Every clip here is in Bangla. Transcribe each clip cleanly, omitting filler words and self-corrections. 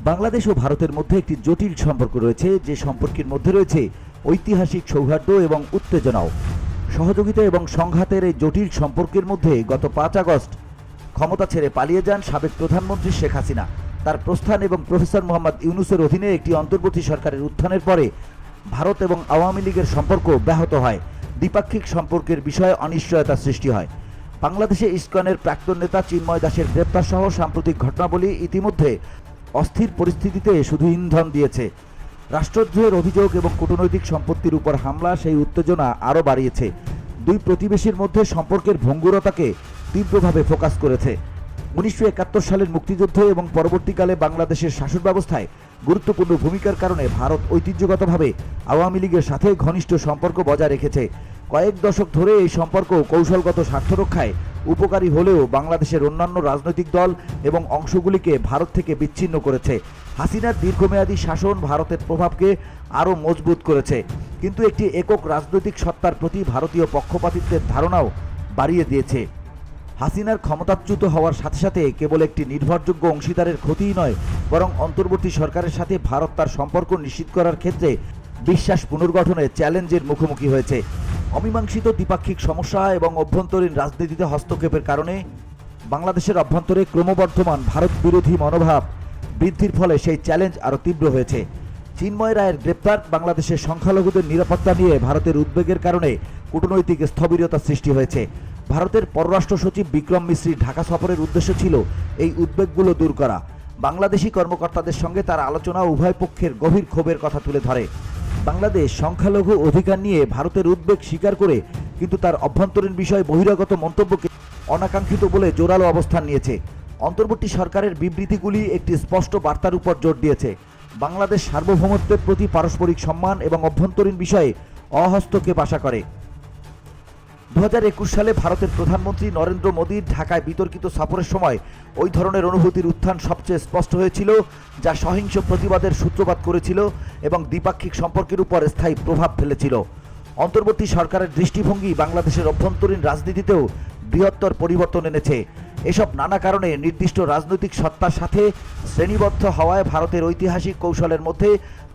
বাংলাদেশ ও ভারতের মধ্যে একটি জটিল সম্পর্ক রয়েছে, যে সম্পর্কের মধ্যে রয়েছে ঐতিহাসিক সৌহার্দ্য এবং উত্তেজনাও। সহযোগিতা এবং সংঘাতের এই জটিল সম্পর্কের মধ্যে গত 5 আগস্ট ক্ষমতা ছেড়ে পালিয়ে যান সাবেক প্রধানমন্ত্রী শেখ হাসিনা। তার প্রস্থান এবং প্রফেসর মোহাম্মদ ইউনূসের অধীনে একটি অন্তর্বর্তী সরকারের উত্থানের পরে ভারত এবং আওয়ামী লীগের সম্পর্ক ব্যাহত হয়। দ্বিপাক্ষিক সম্পর্কের বিষয়ে অনিশ্চয়তা সৃষ্টি হয়। বাংলাদেশে ইসকনের প্রাক্তন নেতা চিন্ময় দাসের গ্রেপ্তার সহ সাম্প্রতিক ঘটনাবলী ইতিমধ্যে অস্থির পরিস্থিতিতে শুধু ইন্ধন দিয়েছে। রাষ্ট্রদ্রোহের অভিযোগ এবং কূটনৈতিক সম্পত্তির উপর হামলা সেই উত্তেজনা আরও বাড়িয়েছে। দুই প্রতিবেশীর মধ্যে সম্পর্কের ভঙ্গুরতাকে তীব্রভাবে ফোকাস করেছে। 1971 সালের মুক্তিযুদ্ধ এবং পরবর্তীকালে বাংলাদেশের শাসন ব্যবস্থায় গুরুত্বপূর্ণ ভূমিকার কারণে ভারত ঐতিহ্যগতভাবে আওয়ামী লীগের সাথে ঘনিষ্ঠ সম্পর্ক বজায় রেখেছে। কয়েক দশক ধরে এই সম্পর্ক কৌশলগত স্বার্থ রক্ষায় উপকারী হলেও বাংলাদেশের অন্যান্য রাজনৈতিক দল এবং অংশগুলিকে ভারত থেকে বিচ্ছিন্ন করেছে। হাসিনার দীর্ঘমেয়াদী শাসন ভারতের প্রভাবকে আরও মজবুত করেছে, কিন্তু একটি একক রাজনৈতিক সত্তার প্রতি ভারতীয় পক্ষপাতিত্বের ধারণাও বাড়িয়ে দিয়েছে। হাসিনার ক্ষমতাচ্যুত হওয়ার সাথে সাথে কেবল একটি নির্ভরযোগ্য অংশীদারের ক্ষতিই নয়, বরং অন্তর্বর্তী সরকারের সাথে ভারত তার সম্পর্ক নিশ্চিত করার ক্ষেত্রে বিশ্বাস পুনর্গঠনে চ্যালেঞ্জের মুখোমুখি হয়েছে। অমীমাংসিত দ্বিপাক্ষিক সমস্যা এবং অভ্যন্তরীণ রাজনীতিতে হস্তক্ষেপের কারণে বাংলাদেশের অভ্যন্তরে ক্রমবর্ধমান ভারত বিরোধী মনোভাব বৃদ্ধির ফলে সেই চ্যালেঞ্জ আরও তীব্র হয়েছে। চিন্ময় রায়ের গ্রেপ্তার, বাংলাদেশের সংখ্যালঘুদের নিরাপত্তা নিয়ে ভারতের উদ্বেগের কারণে কূটনৈতিক স্থবিরতা সৃষ্টি হয়েছে। ভারতের পররাষ্ট্র সচিব বিক্রম মিশ্রির ঢাকা সফরের উদ্দেশ্য ছিল এই উদ্বেগগুলো দূর করা। বাংলাদেশি কর্মকর্তাদের সঙ্গে তার আলোচনা উভয় পক্ষের গভীর ক্ষোভের কথা তুলে ধরে। বাংলাদেশ সংখ্যালঘু অধিকার নিয়ে ভারতের উদ্বেগ স্বীকার করে, কিন্তু তার অভ্যন্তরীণ বিষয়ে বহিরাগত মন্তব্যকে অনাকাঙ্ক্ষিত বলে জোরালো অবস্থান নিয়েছে। অন্তর্বর্তী সরকারের বিবৃতিগুলি একটি স্পষ্ট বার্তার উপর জোর দিয়েছে। বাংলাদেশ সার্বভৌমত্বের প্রতি পারস্পরিক সম্মান এবং অভ্যন্তরীণ বিষয়ে অহস্তক্ষেপ আশা করে। 2021 সালে ভারতের প্রধানমন্ত্রী নরেন্দ্র মোদীর ঢাকায় বিতর্কিত সফরের সময় ওই ধরনের অনুভূতির উত্থান সবচেয়ে স্পষ্ট হয়েছিল, যা সহিংস প্রতিবাদের সূত্রপাত করেছিল এবং দ্বিপাক্ষিক সম্পর্কের উপর স্থায়ী প্রভাব ফেলেছিল। অন্তর্বর্তী সরকারের দৃষ্টিভঙ্গি বাংলাদেশের অভ্যন্তরীণ রাজনীতিতেও বৃহত্তর পরিবর্তন এনেছে। এসব নানা কারণে নির্দিষ্ট রাজনৈতিক সত্তার সাথে শ্রেণীবদ্ধ হওয়ায় ভারতের ঐতিহাসিক কৌশলের মধ্যে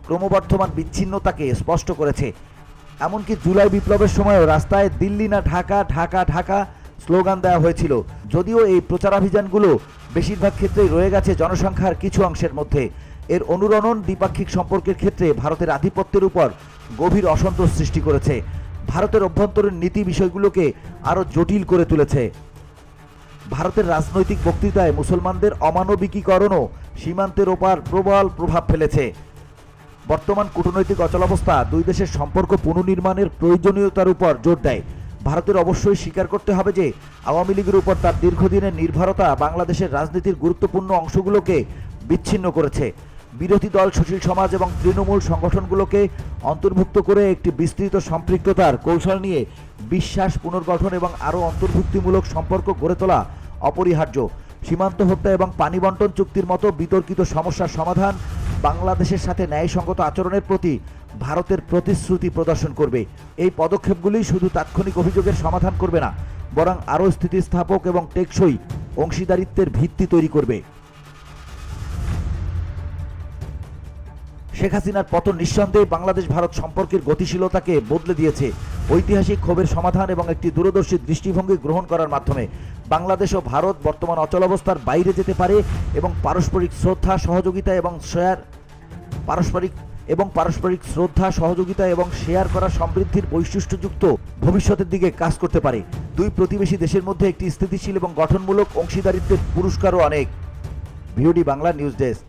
ক্রমবর্ধমান বিচ্ছিন্নতাকে স্পষ্ট করেছে। এমনকি জুলাই বিপ্লবের সময়ও রাস্তায় দিল্লি না ঢাকা, ঢাকা ঢাকা স্লোগান দেওয়া হয়েছিল। যদিও এই প্রচারাভিযানগুলো বেশিরভাগ ক্ষেত্রেই রয়ে গেছে জনসংখ্যার কিছু অংশের মধ্যে। এর অনুরণন দ্বিপাক্ষিক সম্পর্কের ক্ষেত্রে ভারতের আধিপত্যের উপর গভীর অসন্তোষ সৃষ্টি করেছে। ভারতের অভ্যন্তরীণ নীতি বিষয়গুলোকে আরও জটিল করে তুলেছে। ভারতের রাজনৈতিক বক্তৃতায় মুসলমানদের অমানবিকীকরণও সীমান্তের ওপার প্রবল প্রভাব ফেলেছে। বর্তমান কূটনৈতিক অচলাবস্থা দুই দেশের সম্পর্ক পুনর্নির্মাণের প্রয়োজনীয়তার উপর জোর দেয়। ভারতের অবশ্যই স্বীকার করতে হবে যে আওয়ামী লীগের উপর তার দীর্ঘদিনের নির্ভরতা বাংলাদেশের রাজনীতির গুরুত্বপূর্ণ অংশগুলোকে বিচ্ছিন্ন করেছে। বিরোধী দল, সুশীল সমাজ এবং তৃণমূল সংগঠনগুলোকে অন্তর্ভুক্ত করে একটি বিস্তৃত সম্পৃক্ততার কৌশল নিয়ে বিশ্বাস পুনর্গঠন এবং আরও অন্তর্ভুক্তিমূলক সম্পর্ক গড়ে তোলা অপরিহার্য। সীমান্ত হত্যা এবং পানি বণ্টন চুক্তির মতো বিতর্কিত সমস্যার সমাধান বাংলাদেশের সাথে ন্যায়সঙ্গত আচরণের প্রতি ভারতের প্রতিশ্রুতি প্রদর্শন করবে। এই পদক্ষেপগুলি শুধু তাৎক্ষণিক অভিযোগের সমাধান করবে না, বরং আরও স্থিতিস্থাপক এবং টেকসই অংশীদারিত্বের ভিত্তি তৈরি করবে। শেখ হাসিনার পতন নিঃসন্দেহে বাংলাদেশ ভারত সম্পর্কের গতিশীলতাকে বদলে দিয়েছে। ঐতিহাসিক ক্ষোভের সমাধান এবং একটি দূরদর্শী দৃষ্টিভঙ্গি গ্রহণ করার মাধ্যমে বাংলাদেশ ও ভারত বর্তমান অচলাবস্থার বাইরে যেতে পারে এবং পারস্পরিক শ্রদ্ধা, সহযোগিতা এবং শেয়ার করা সমৃদ্ধির বৈশিষ্ট্যযুক্ত ভবিষ্যতের দিকে কাজ করতে পারে। দুই প্রতিবেশী দেশের মধ্যে একটি স্থিতিশীল এবং গঠনমূলক অংশীদারিত্বের পুরস্কারও অনেক। VOD Bangla news desk.